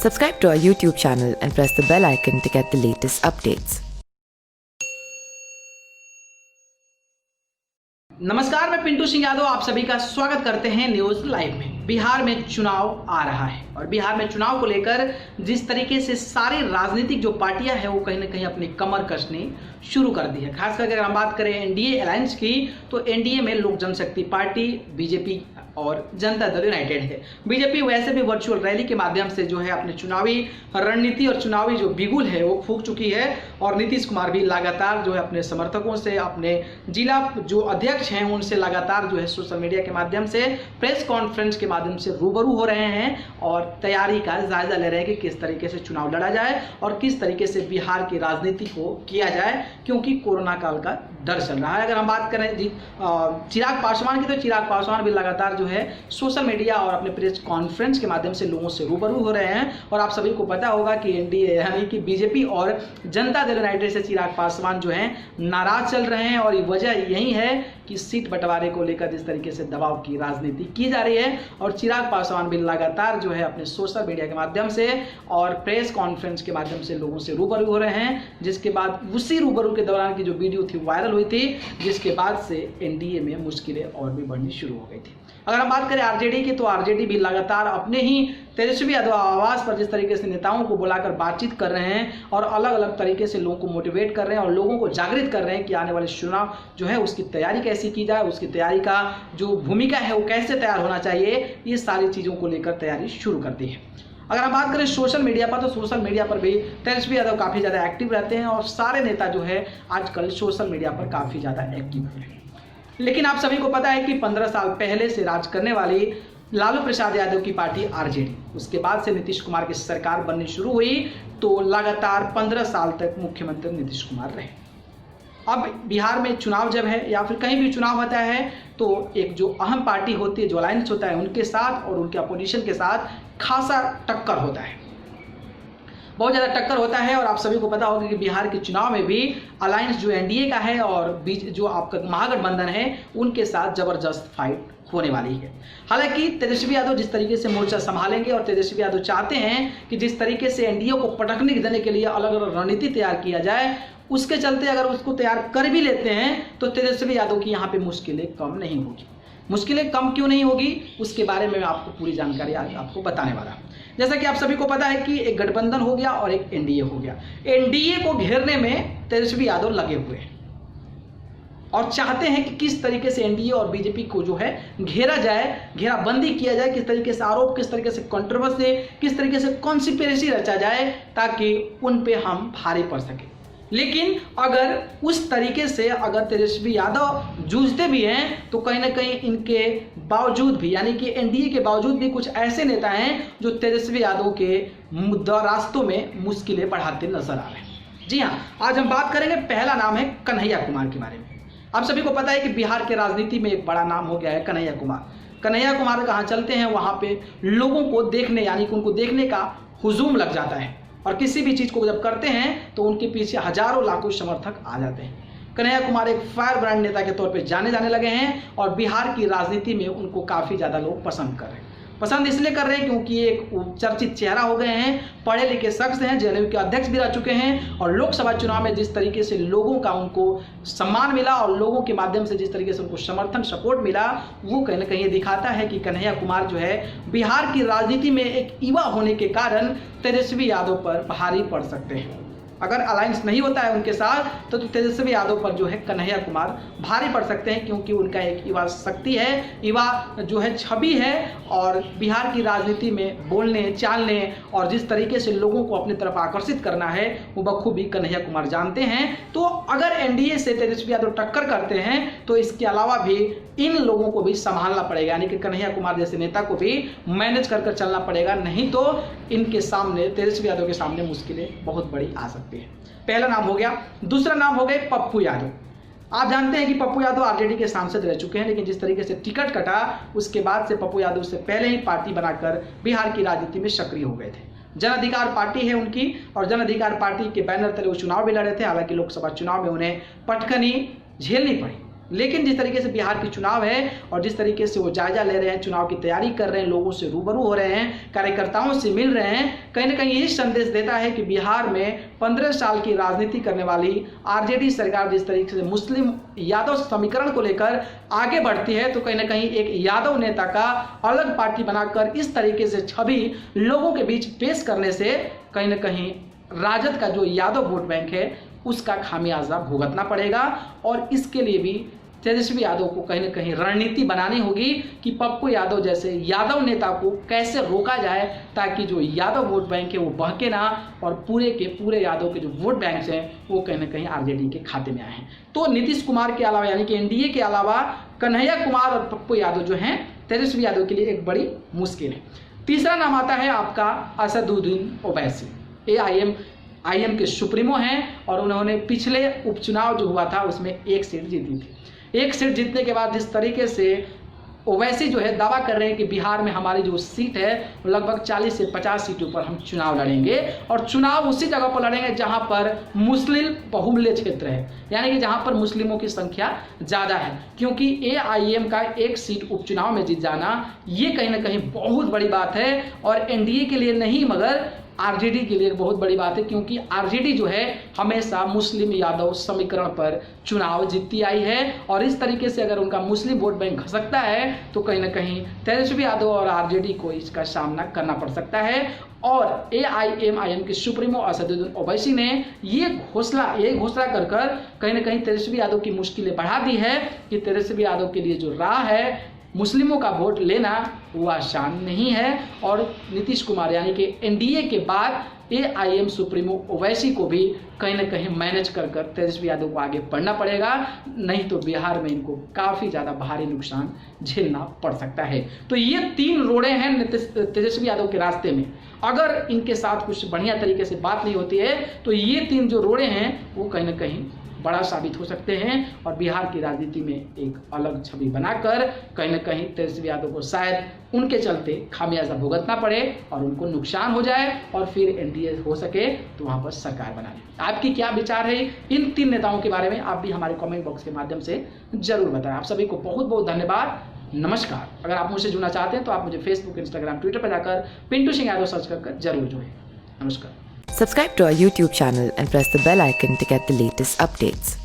Subscribe to our YouTube channel and press the bell icon to get the latest updates. नमस्कार, मैं पिंटू सिंह यादव आप सभी का स्वागत करते हैं न्यूज लाइव में। बिहार में चुनाव आ रहा है और बिहार में चुनाव को लेकर जिस तरीके से सारी राजनीतिक जो पार्टियां हैं वो कहीं ना कहीं अपनी कमर कसनी शुरू कर दी है। खास करके अगर हम बात करें एनडीए अलायंस की, तो एनडीए में लोक जनशक्ति पार्टी, बीजेपी और जनता दल यूनाइटेड है। बीजेपी वैसे भी वर्चुअल रैली के माध्यम से जो है अपने चुनावी रणनीति और चुनावी जो बिगुल है वो फूंक चुकी है और नीतीश कुमार भी लगातार जो है अपने समर्थकों से, अपने जिला जो अध्यक्ष हैं उनसे लगातार जो है सोशल मीडिया के माध्यम से, प्रेस कॉन्फ्रेंस के माध्यम से रूबरू हो रहे हैं और तैयारी का जायजा ले रहे हैं कि किस तरीके से चुनाव लड़ा जाए और किस तरीके से बिहार की राजनीति को किया जाए, क्योंकि कोरोना काल का डर चल रहा है। अगर हम बात करें चिराग पासवान की, तो चिराग पासवान भी लगातार जो है सोशल मीडिया और अपने प्रेस कॉन्फ्रेंस के माध्यम से लोगों से रूबरू हो रहे हैं और आप सभी को पता होगा कि एनडीए यानी कि बीजेपी और जनता दल यूनाइटेड से चिराग पासवान जो है नाराज चल रहे हैं और वजह यही है कि सीट बंटवारे को लेकर जिस तरीके से दबाव की राजनीति की जा रही है और चिराग पासवान भी लगातार जो है अपने सोशल मीडिया के माध्यम से और प्रेस कॉन्फ्रेंस के माध्यम से लोगों से रूबरू हो रहे हैं, जिसके बाद उसी रूबरू के दौरान की जो वीडियो थी वायरल हुई थी, जिसके बाद से एनडीए में मुश्किलें और भी बढ़नी शुरू हो गई थी। अगर हम बात करें आरजेडी की, तो आरजेडी भी लगातार अपने ही तेजस्वी यादव आवास पर जिस तरीके से नेताओं को बुलाकर बातचीत कर रहे हैं और अलग अलग तरीके से लोगों को मोटिवेट कर रहे हैं और लोगों को जागृत कर रहे हैं कि आने वाले चुनाव जो है उसकी तैयारी कैसे की जाए, उसकी तैयारी का जो भूमिका है वो कैसे तैयार होना चाहिए, ये सारी चीज़ों को लेकर तैयारी शुरू कर दी है। अगर हम बात करें सोशल मीडिया पर, तो सोशल मीडिया पर भी तेजस्वी यादव काफ़ी ज़्यादा एक्टिव रहते हैं और सारे नेता जो है आजकल सोशल मीडिया पर काफ़ी ज़्यादा एक्टिव हैं। लेकिन आप सभी को पता है कि 15 साल पहले से राज करने वाली लालू प्रसाद यादव की पार्टी आरजेडी, उसके बाद से नीतीश कुमार की सरकार बननी शुरू हुई, तो लगातार 15 साल तक मुख्यमंत्री नीतीश कुमार रहे। अब बिहार में चुनाव जब है या फिर कहीं भी चुनाव होता है तो एक जो अहम पार्टी होती है, जो अलायंस होता है, उनके साथ और उनके अपोजिशन के साथ खासा टक्कर होता है, बहुत ज़्यादा टक्कर होता है। और आप सभी को पता होगा कि बिहार के चुनाव में भी अलायंस जो एनडीए का है और जो आपका महागठबंधन है उनके साथ जबरदस्त फाइट होने वाली है। हालांकि तेजस्वी यादव जिस तरीके से मोर्चा संभालेंगे और तेजस्वी यादव चाहते हैं कि जिस तरीके से एनडीए को पटकने देने के लिए अलग अलग रणनीति तैयार किया जाए, उसके चलते अगर उसको तैयार कर भी लेते हैं तो तेजस्वी यादव की यहाँ पे मुश्किलें कम नहीं होगी। मुश्किलें कम क्यों नहीं होगी, उसके बारे में मैं आपको पूरी जानकारी आज आपको बताने वाला हूँ। जैसा कि आप सभी को पता है कि एक गठबंधन हो गया और एक एनडीए हो गया। एनडीए को घेरने में तेजस्वी यादव लगे हुए हैं और चाहते हैं कि किस तरीके से एनडीए और बीजेपी को जो है घेरा जाए, घेराबंदी किया जाए, किस तरीके से आरोप, किस तरीके से कंट्रोवर्सी, किस तरीके से कॉन्स्पिरेसी रचा जाए ताकि उन पे हम भारी पड़ सके। लेकिन अगर उस तरीके से अगर तेजस्वी यादव जूझते भी हैं तो कहीं ना कहीं इनके बावजूद भी, यानी कि एनडीए के बावजूद भी कुछ ऐसे नेता हैं जो तेजस्वी यादव के रास्तों में मुश्किलें बढ़ाते नजर आ रहे हैं। जी हाँ, आज हम बात करेंगे, पहला नाम है कन्हैया कुमार के बारे में। आप सभी को पता है कि बिहार के राजनीति में एक बड़ा नाम हो गया है कन्हैया कुमार। कन्हैया कुमार कहाँ चलते हैं वहाँ पे लोगों को देखने, यानी कि उनको देखने का हुजूम लग जाता है और किसी भी चीज़ को जब करते हैं तो उनके पीछे हजारों लाखों समर्थक आ जाते हैं। कन्हैया कुमार एक फायर ब्रांड नेता के तौर पे जाने जाने लगे हैं और बिहार की राजनीति में उनको काफ़ी ज़्यादा लोग पसंद कर रहे हैं। पसंद इसलिए कर रहे हैं क्योंकि एक चर्चित चेहरा हो गए हैं, पढ़े लिखे शख्स हैं, जेएनयू के अध्यक्ष भी रह चुके हैं और लोकसभा चुनाव में जिस तरीके से लोगों का उनको सम्मान मिला और लोगों के माध्यम से जिस तरीके से उनको समर्थन, सपोर्ट मिला, वो कहीं ना कहीं दिखाता है कि कन्हैया कुमार जो है बिहार की राजनीति में एक युवा होने के कारण तेजस्वी यादव पर भारी पड़ सकते हैं। अगर अलायंस नहीं होता है उनके साथ तो तेजस्वी यादव पर जो है कन्हैया कुमार भारी पड़ सकते हैं, क्योंकि उनका एक युवा शक्ति है, युवा जो है छवि है और बिहार की राजनीति में बोलने, चालने और जिस तरीके से लोगों को अपनी तरफ आकर्षित करना है वो बखूबी कन्हैया कुमार जानते हैं। तो अगर एनडीए से तेजस्वी यादव टक्कर करते हैं तो इसके अलावा भी इन लोगों को भी संभालना पड़ेगा, यानी कि कन्हैया कुमार जैसे नेता को भी मैनेज कर चलना पड़ेगा, नहीं तो इनके सामने, तेजस्वी यादव के सामने मुश्किलें बहुत बड़ी आ सकती है। पहला नाम हो गया। दूसरा नाम हो गए पप्पू यादव। आप जानते हैं कि पप्पू यादव आरजेडी के सांसद रह चुके हैं, लेकिन जिस तरीके से टिकट कटा उसके बाद से पप्पू यादव से पहले ही पार्टी बनाकर बिहार की राजनीति में सक्रिय हो गए थे। जन अधिकार पार्टी है उनकी और जन अधिकार पार्टी के बैनर तले वो चुनाव भी लड़े थे। हालांकि लोकसभा चुनाव में उन्हें पटकनी झेलनी पड़ी, लेकिन जिस तरीके से बिहार की चुनाव है और जिस तरीके से वो जायजा ले रहे हैं, चुनाव की तैयारी कर रहे हैं, लोगों से रूबरू हो रहे हैं, कार्यकर्ताओं से मिल रहे हैं, कहीं ना कहीं यही संदेश देता है कि बिहार में 15 साल की राजनीति करने वाली आरजेडी सरकार जिस तरीके से मुस्लिम यादव समीकरण को लेकर आगे बढ़ती है, तो कहीं ना कहीं एक यादव नेता का अलग पार्टी बनाकर इस तरीके से छवि लोगों के बीच पेश करने से कहीं ना कहीं राजद का जो यादव वोट बैंक है उसका खामियाजा भुगतना पड़ेगा। और इसके लिए भी तेजस्वी यादव को कहीं ना कहीं रणनीति बनानी होगी कि पप्पू यादव जैसे यादव नेता को कैसे रोका जाए ताकि जो यादव वोट बैंक है वो बहके ना और पूरे के पूरे यादव के जो वोट बैंक हैं वो कहीं ना कहीं आरजेडी के खाते में आए हैं। तो नीतीश कुमार के अलावा यानी कि एनडीए के अलावा कन्हैया कुमार और पप्पू यादव जो हैं तेजस्वी यादव के लिए एक बड़ी मुश्किल है। तीसरा नाम आता है आपका असदुद्दीन ओवैसी। AIM के सुप्रीमो हैं और उन्होंने पिछले उपचुनाव जो हुआ था उसमें 1 सीट जीती थी। 1 सीट जीतने के बाद जिस तरीके से ओवैसी जो है दावा कर रहे हैं कि बिहार में हमारी जो सीट है लगभग 40 से 50 सीटों पर हम चुनाव लड़ेंगे और चुनाव उसी जगह पर लड़ेंगे जहां पर मुस्लिम बहुल्य क्षेत्र है, यानी कि जहां पर मुस्लिमों की संख्या ज़्यादा है। क्योंकि AIM का 1 सीट उपचुनाव में जीत जाना ये कहीं ना कहीं बहुत बड़ी बात है और एनडीए के लिए नहीं मगर आरजेडी के लिए बहुत बड़ी बात है, क्योंकि आरजेडी जो है हमेशा मुस्लिम यादव समीकरण पर चुनाव जीतती आई है और इस तरीके से अगर उनका मुस्लिम वोट बैंक खसकता है तो कहीं ना कहीं तेजस्वी यादव और आरजेडी को इसका सामना करना पड़ सकता है। और AIM के सुप्रीमो असदुद्दीन ओवैसी ने ये घोषणा कर कहीं ना कहीं तेजस्वी यादव की मुश्किलें बढ़ा दी है कि तेजस्वी यादव के लिए जो राह है मुस्लिमों का वोट लेना वो आसान नहीं है और नीतीश कुमार यानी कि एनडीए के बाद AIM सुप्रीमो ओवैसी को भी कहीं ना कहीं मैनेज कर तेजस्वी यादव को आगे बढ़ना पड़ेगा, नहीं तो बिहार में इनको काफ़ी ज़्यादा भारी नुकसान झेलना पड़ सकता है। तो ये 3 रोड़े हैं तेजस्वी यादव के रास्ते में। अगर इनके साथ कुछ बढ़िया तरीके से बात नहीं होती है तो ये 3 जो रोड़े हैं वो कहीं ना कहीं बड़ा साबित हो सकते हैं और बिहार की राजनीति में एक अलग छवि बनाकर कहीं ना कहीं तेजस्वी यादव को शायद उनके चलते खामियाजा भुगतना पड़े और उनको नुकसान हो जाए और फिर एनडीए हो सके तो वहाँ पर सरकार बना ले। आपकी क्या विचार है इन 3 नेताओं के बारे में, आप भी हमारे कमेंट बॉक्स के माध्यम से जरूर बताएं। आप सभी को बहुत बहुत धन्यवाद, नमस्कार। अगर आप मुझसे जुड़ना चाहते हैं तो आप मुझे फेसबुक, इंस्टाग्राम, ट्विटर पर जाकर पिंटू सिंह यादव सर्च कर जरूर जुड़ें। नमस्कार। Subscribe to our YouTube channel and press the bell icon to get the latest updates.